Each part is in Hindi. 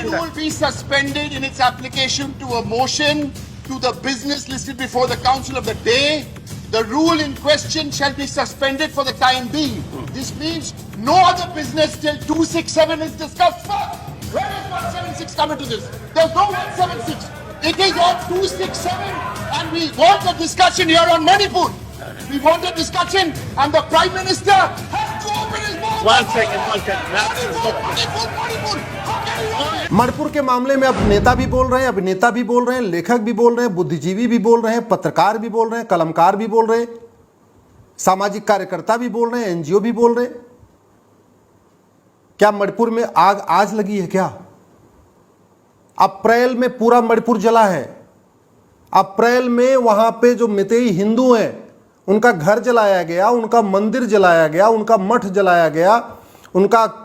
rule be suspended in its application to a motion to the business listed before the council of the day. The rule in question shall be suspended for the time being. This means no other business till 267 is discussed first. Where is 176 come into this? There's no 176. It is on 267 and we want a discussion here on Manipur. We want a discussion and the Prime Minister has to open his mouth. One second. Manipur के मामले में अब नेता भी बोल रहे हैं, अभिनेता भी बोल रहे हैं, लेखक भी बोल रहे हैं, बुद्धिजीवी भी बोल रहे हैं, पत्रकार भी बोल रहे हैं, कलमकार भी बोल रहे हैं, सामाजिक कार्यकर्ता भी बोल रहे हैं, एनजीओ भी बोल रहे हैं। क्या मणिपुर में आग आज लगी है क्या? अप्रैल में पूरा मणिपुर जला है। अप्रैल में वहां पे जो मितेई हिंदू हैं उनका घर जलाया गया, उनका मंदिर जलाया गया, उनका मठ जलाया गया, उनका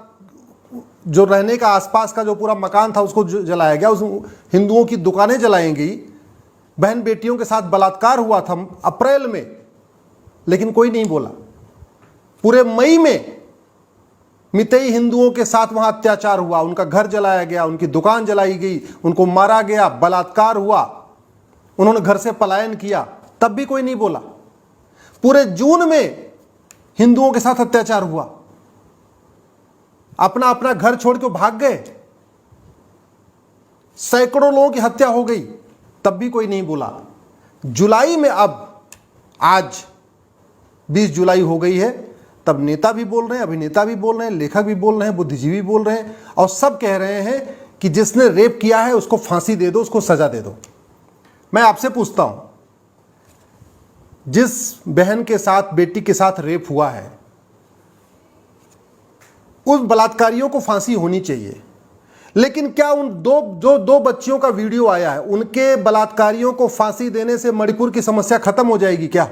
जो रहने का आसपास का जो पूरा मकान था उसको जलाया गया, उस हिंदुओं की दुकानें जलाई गई, बहन बेटियों के साथ बलात्कार हुआ था अप्रैल में, लेकिन कोई नहीं बोला। पूरे मई में मितेई हिंदुओं के साथ वहां अत्याचार हुआ, उनका घर जलाया गया, उनकी दुकान जलाई गई, उनको मारा गया, बलात्कार हुआ, उन्होंने घर से पलायन किया, तब भी कोई नहीं बोला। पूरे जून में हिंदुओं के साथ अत्याचार हुआ, अपना अपना घर छोड़ के भाग गए, सैकड़ों लोगों की हत्या हो गई, तब भी कोई नहीं बोला। जुलाई में अब आज 20 जुलाई हो गई है, तब नेता भी बोल रहे हैं, अभिनेता भी बोल रहे हैं, लेखक भी बोल रहे हैं, बुद्धिजीवी बोल रहे हैं, और सब कह रहे हैं कि जिसने रेप किया है उसको फांसी दे दो, उसको सजा दे दो। मैं आपसे पूछता हूं, जिस बहन के साथ, बेटी के साथ रेप हुआ है, उन बलात्कारियों को फांसी होनी चाहिए, लेकिन क्या उन दो बच्चियों का वीडियो आया है, उनके बलात्कारियों को फांसी देने से मणिपुर की समस्या खत्म हो जाएगी क्या?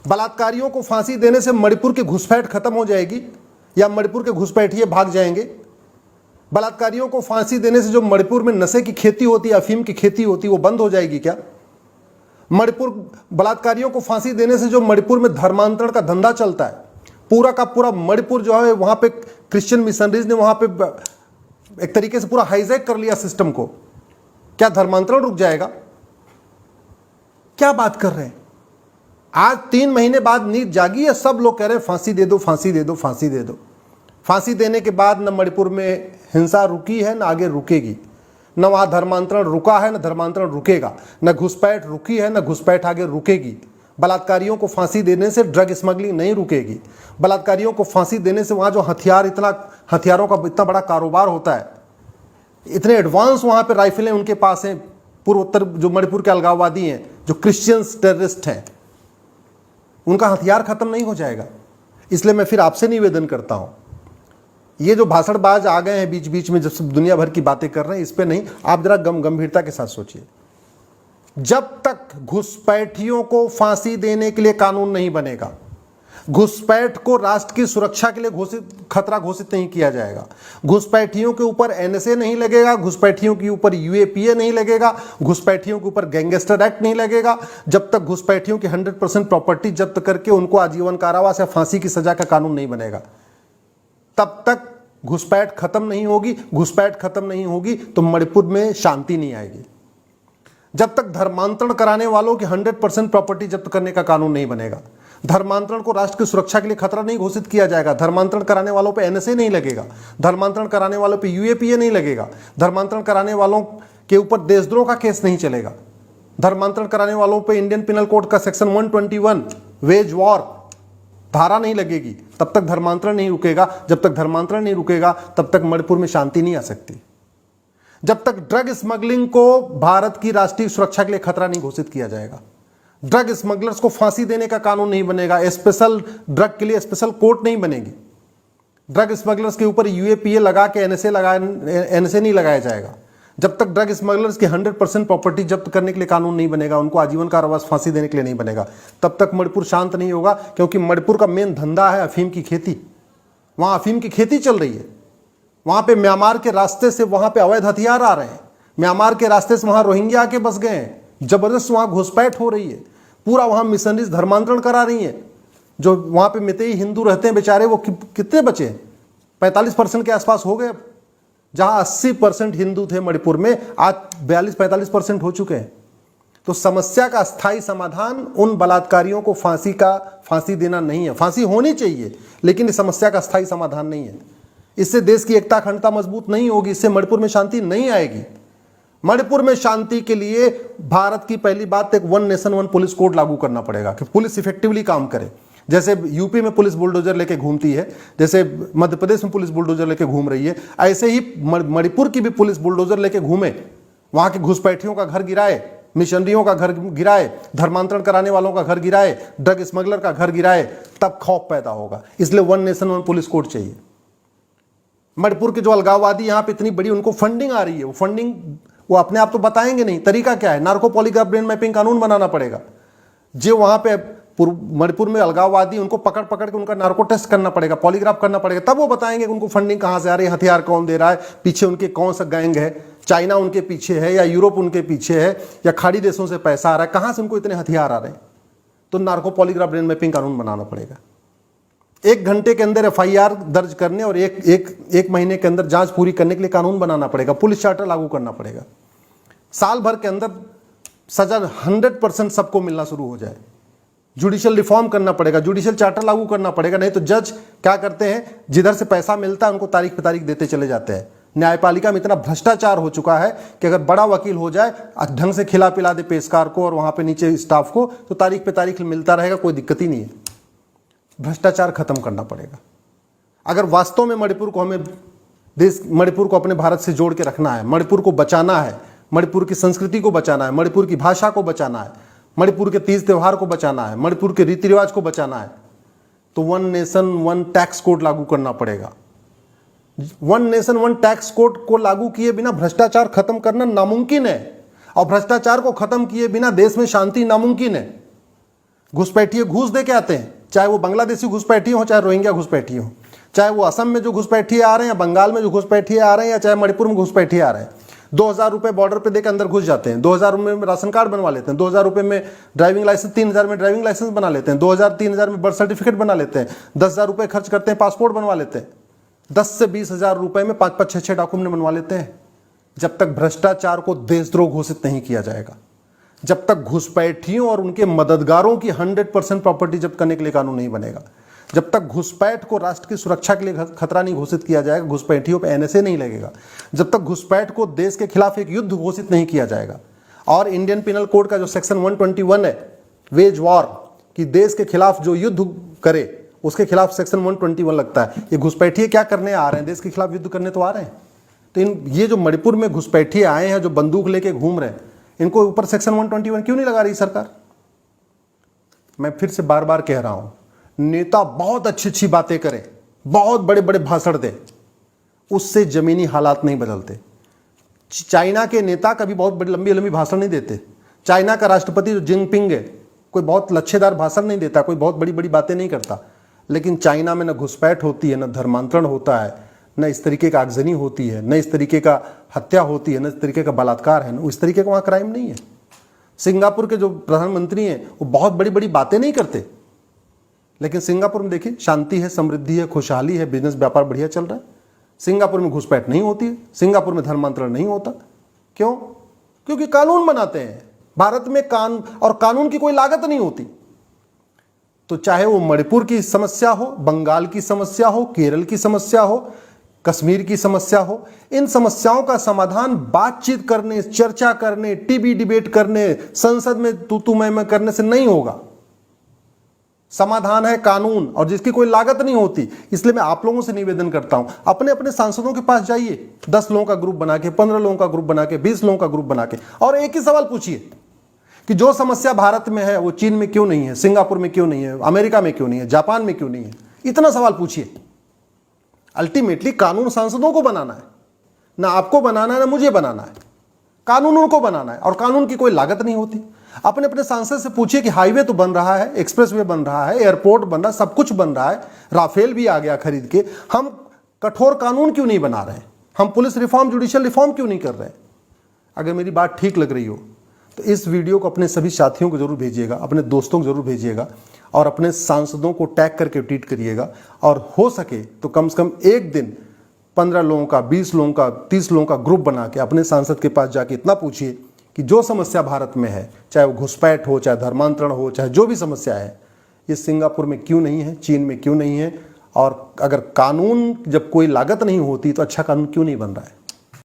बलात्कारियों को फांसी देने से मणिपुर की घुसपैठ खत्म हो जाएगी या मणिपुर के घुसपैठिए भाग जाएंगे? बलात्कारियों को फांसी देने से जो मणिपुर में नशे की खेती होती, अफीम की खेती होती, वो बंद हो जाएगी क्या? बलात्कारियों को फांसी देने से जो मणिपुर में धर्मांतरण का धंधा चलता है, पूरा का पूरा मणिपुर जो है, वहां पे क्रिश्चियन मिशनरीज ने वहां पे एक तरीके से पूरा हाईजैक कर लिया सिस्टम को, क्या धर्मांतरण रुक जाएगा? क्या बात कर रहे हैं? आज 3 महीने बाद नींद जागी है, सब लोग कह रहे हैं फांसी दे दो, फांसी दे दो, फांसी दे दो। फांसी देने के बाद न मणिपुर में हिंसा रुकी है, न आगे रुकेगी, न वहां धर्मांतरण रुका है, न धर्मांतरण रुकेगा, न घुसपैठ रुकी है, न घुसपैठ आगे रुकेगी। बलात्कारियों को फांसी देने से ड्रग स्मगलिंग नहीं रुकेगी। बलात्कारियों को फांसी देने से वहां जो हथियारों का इतना बड़ा कारोबार होता है, इतने एडवांस वहां पे राइफलें उनके पास हैं, पूर्वोत्तर जो मणिपुर के अलगाववादी हैं, जो क्रिश्चियंस टेररिस्ट हैं, उनका हथियार खत्म नहीं हो जाएगा। इसलिए मैं फिर आपसे निवेदन करता हूं, ये जो भाषणबाज आ गए हैं बीच बीच में, जब सब दुनिया भर की बातें कर रहे हैं, इस पे नहीं, आप जरा गंभीरता के साथ सोचिए। जब तक घुसपैठियों को फांसी देने के लिए कानून नहीं बनेगा, घुसपैठ को राष्ट्र की सुरक्षा के लिए खतरा घोषित नहीं किया जाएगा, घुसपैठियों के ऊपर एनएसए नहीं लगेगा, घुसपैठियों के ऊपर यूएपीए नहीं लगेगा, घुसपैठियों के ऊपर गैंगस्टर एक्ट नहीं लगेगा, जब तक घुसपैठियों की 100% प्रॉपर्टी जब्त करके उनको आजीवन कारावास या फांसी की सजा का कानून नहीं बनेगा, तब तक घुसपैठ खत्म नहीं होगी। घुसपैठ खत्म नहीं होगी तो मणिपुर में शांति नहीं आएगी। जब तक धर्मांतरण कराने वालों की 100% प्रॉपर्टी जब्त करने का कानून नहीं बनेगा, धर्मांतरण को राष्ट्र की सुरक्षा के लिए खतरा नहीं घोषित किया जाएगा, धर्मांतरण कराने वालों पे एनएसए नहीं लगेगा, धर्मांतरण कराने वालों पे यूएपीए नहीं लगेगा, धर्मांतरण कराने वालों के ऊपर देशद्रोह का केस नहीं चलेगा, धर्मांतरण कराने वालों पे इंडियन पिनल कोड का सेक्शन 121 वेज वॉर धारा नहीं लगेगी, तब तक धर्मांतरण नहीं रुकेगा। जब तक धर्मांतरण नहीं रुकेगा तब तक मणिपुर में शांति नहीं आ सकती। जब तक ड्रग स्मगलिंग को भारत की राष्ट्रीय सुरक्षा के लिए खतरा नहीं घोषित किया जाएगा, ड्रग स्मगलर्स को फांसी देने का कानून नहीं बनेगा, स्पेशल ड्रग के लिए स्पेशल कोर्ट नहीं बनेगी, ड्रग स्मगलर्स के ऊपर यूएपीए लगा के एनएसए नहीं लगाया जाएगा, जब तक ड्रग स्मगलर्स की 100% प्रॉपर्टी जब्त करने के लिए कानून नहीं बनेगा, उनको आजीवन कारावास फांसी देने के लिए नहीं बनेगा, तब तक मणिपुर शांत नहीं होगा। क्योंकि मणिपुर का मेन धंधा है अफीम की खेती, वहाँ अफीम की खेती चल रही है, वहाँ पे म्यांमार के रास्ते से वहाँ पे अवैध हथियार आ रहे हैं, म्यांमार के रास्ते से वहाँ रोहिंग्या आके बस गए हैं, जबरदस्त वहाँ घुसपैठ हो रही है, पूरा वहाँ मिशनरीज धर्मांतरण करा रही हैं। जो वहाँ पे मितेई हिंदू रहते हैं बेचारे, वो कितने बचे हैं? 45% के आसपास हो गए। जहां 80% हिंदू थे मणिपुर में, आज 42-45% हो चुके हैं। तो समस्या का स्थायी समाधान उन बलात्कारियों को फांसी देना नहीं है। फांसी होनी चाहिए, लेकिन इस समस्या का स्थायी समाधान नहीं है। इससे देश की एकता अखंडता मजबूत नहीं होगी, इससे मणिपुर में शांति नहीं आएगी। मणिपुर में शांति के लिए भारत की पहली बात एक one nation one police code लागू करना पड़ेगा कि पुलिस इफेक्टिवली काम करे। जैसे यूपी में पुलिस बुलडोजर लेके घूमती है, जैसे मध्य प्रदेश में पुलिस बुलडोजर लेके घूम रही है, ऐसे ही मणिपुर की भी पुलिस बुलडोजर लेके घूमे, वहां के घुसपैठियों का घर गिराए, मिशनरियों का घर गिराए, धर्मांतरण कराने वालों का घर गिराए, ड्रग स्मगलर का घर गिराए, तब खौफ पैदा होगा। इसलिए one nation one police code चाहिए। मणिपुर के जो अलगाववादी यहां पे इतनी बड़ी उनको फंडिंग आ रही है, वो फंडिंग वो अपने आप तो बताएंगे नहीं। तरीका क्या है? नार्को पॉलीग्राफ ब्रेन मैपिंग कानून बनाना पड़ेगा। जो वहां पे मणिपुर में अलगाववादी, उनको पकड़ पकड़ के उनका नार्को टेस्ट करना पड़ेगा, पॉलीग्राफ करना पड़ेगा, तब वो बताएंगे कि उनको फंडिंग कहां से आ रही है, हथियार कौन दे रहा है, पीछे उनके कौन सा गैंग है, चाइना उनके पीछे है या यूरोप उनके पीछे है या खाड़ी देशों से पैसा आ रहा है, कहां से उनको इतने हथियार आ रहे हैं। तो नार्को पॉलीग्राफ ब्रेन मैपिंग कानून बनाना पड़ेगा। 1 घंटे के अंदर FIR दर्ज करने और एक महीने के अंदर जांच पूरी करने के लिए कानून बनाना पड़ेगा। पुलिस चार्टर लागू करना पड़ेगा। साल भर के अंदर सजा 100% सबको मिलना शुरू हो जाए। जुडिशियल रिफॉर्म करना पड़ेगा, जुडिशियल चार्टर लागू करना पड़ेगा। नहीं तो जज क्या करते हैं, जिधर से पैसा मिलता है उनको तारीख पे तारीख देते चले जाते हैं। न्यायपालिका में इतना भ्रष्टाचार हो चुका है कि अगर बड़ा वकील हो जाए, ढंग से खिला पिला दे पेशकार को और वहां पे नीचे स्टाफ को, तो तारीख पे तारीख मिलता रहेगा, कोई दिक्कत ही नहीं है। भ्रष्टाचार खत्म करना पड़ेगा। अगर वास्तव में मणिपुर को अपने भारत से जोड़ के रखना है, मणिपुर को बचाना है, मणिपुर की संस्कृति को बचाना है, मणिपुर की भाषा को बचाना है, मणिपुर के तीज त्योहार को बचाना है, मणिपुर के रीति रिवाज को बचाना है, तो one nation one tax code लागू करना पड़ेगा। One nation one tax code को लागू किए बिना भ्रष्टाचार खत्म करना नामुमकिन है, और भ्रष्टाचार को खत्म किए बिना देश में शांति नामुमकिन है। घुसपैठिए घूस दे के आते हैं, चाहे वो बांग्लादेशी घुसपैठिए हो, चाहे रोहिंग्या घुसपैठिए हो, चाहे वो असम में जो घुसपैठिए आ रहे हैं, या बंगाल में जो घुसपैठिए आ रहे हैं, या चाहे मणिपुर में घुसपैठिए आ रहे हैं। 2000 रुपए बॉर्डर पे देकर अंदर घुस जाते हैं, 2000 रुपए में राशन कार्ड बनवा लेते हैं, 2000 रुपए में ड्राइविंग लाइसेंस, 3000 में ड्राइविंग लाइसेंस बना लेते हैं, 2000-3000 में बर्थ सर्टिफिकेट बना लेते हैं, 10,000 रुपए खर्च करते हैं, पासपोर्ट बनवा लेते हैं, 10 से 20,000 रुपए में 5-5, 6-6 डॉक्यूमेंट बनवा लेते हैं। जब तक भ्रष्टाचार को देशद्रोह घोषित नहीं किया जाएगा, जब तक घुसपैठियों और उनके मददगारों की 100% प्रॉपर्टी जब्त करने के लिए कानून नहीं बनेगा, जब तक घुसपैठ को राष्ट्र की सुरक्षा के लिए खतरा नहीं घोषित किया जाएगा, घुसपैठियों पे NSA नहीं लगेगा, जब तक घुसपैठ को देश के खिलाफ एक युद्ध घोषित नहीं किया जाएगा, और इंडियन पिनल कोड का जो सेक्शन 121 है, वेज वॉर, कि देश के खिलाफ जो युद्ध करे उसके खिलाफ सेक्शन 121 लगता है। ये घुसपैठिए क्या करने आ रहे हैं? देश के खिलाफ युद्ध करने तो आ रहे हैं। तो ये जो मणिपुर में घुसपैठिए आए हैं, जो बंदूक लेके घूम रहे हैं, इनको ऊपर सेक्शन 121 क्यों नहीं लगा रही सरकार? मैं फिर से बार बार कह रहा हूं, नेता बहुत अच्छी बातें करें, बहुत बड़े बड़े भाषण दें, उससे जमीनी हालात नहीं बदलते। चाइना के नेता कभी बहुत बड़ी लंबी लंबी भाषण नहीं देते। चाइना का राष्ट्रपति जो जिनपिंग है, कोई बहुत लच्छेदार भाषण नहीं देता, कोई बहुत बड़ी बड़ी बातें नहीं करता, लेकिन चाइना में न घुसपैठ होती है, न धर्मांतरण होता है, न इस तरीके का आगजनी होती है, न इस तरीके का हत्या होती है, न इस तरीके का बलात्कार है, न इस तरीके का वहाँ क्राइम नहीं है। सिंगापुर के जो प्रधानमंत्री हैं वो बहुत बड़ी बड़ी बातें नहीं करते, लेकिन सिंगापुर में देखिए शांति है, समृद्धि है, खुशहाली है, बिजनेस व्यापार बढ़िया चल रहा है। सिंगापुर में घुसपैठ नहीं होती है, सिंगापुर में धर्मांतरण नहीं होता। क्यों? क्योंकि कानून बनाते हैं। भारत में कानून की कोई लागत नहीं होती। तो चाहे वो मणिपुर की समस्या हो, बंगाल की समस्या हो, केरल की समस्या हो, कश्मीर की समस्या हो, इन समस्याओं का समाधान बातचीत करने, चर्चा करने, टीवी डिबेट करने, संसद में तू मैं करने से नहीं होगा। समाधान है कानून, और जिसकी कोई लागत नहीं होती। इसलिए मैं आप लोगों से निवेदन करता हूं, अपने अपने सांसदों के पास जाइए, 10 लोगों का ग्रुप बना के, 15 लोगों का ग्रुप बना के, 20 लोगों का ग्रुप बना के, और एक ही सवाल पूछिए कि जो समस्या भारत में है वो चीन में क्यों नहीं है, सिंगापुर में क्यों नहीं है, अमेरिका में क्यों नहीं है, जापान में क्यों नहीं है। इतना सवाल पूछिए। अल्टीमेटली कानून सांसदों को बनाना है, ना आपको बनाना है, ना मुझे बनाना है। कानून उनको बनाना है, और कानून की कोई लागत नहीं होती। अपने अपने सांसद से पूछिए कि हाईवे तो बन रहा है, एक्सप्रेसवे बन रहा है, एयरपोर्ट बन रहा है, सब कुछ बन रहा है, राफेल भी आ गया खरीद के, हम कठोर कानून क्यों नहीं बना रहे हैं? हम पुलिस रिफॉर्म, जुडिशियल रिफॉर्म क्यों नहीं कर रहे हैं? अगर मेरी बात ठीक लग रही हो तो इस वीडियो को अपने सभी साथियों को जरूर भेजिएगा, अपने दोस्तों को जरूर भेजिएगा, और अपने सांसदों को टैग करके ट्वीट करिएगा। और हो सके तो कम से कम एक दिन 15 लोगों का, 20 लोगों का, 30 लोगों का ग्रुप बना के अपने सांसद के पास जाके इतना पूछिए कि जो समस्या भारत में है, चाहे वो घुसपैठ हो, चाहे धर्मांतरण हो, चाहे जो भी समस्या है, ये सिंगापुर में क्यों नहीं है, चीन में क्यों नहीं है, और अगर कानून जब कोई लागत नहीं होती तो अच्छा कानून क्यों नहीं बन रहा है।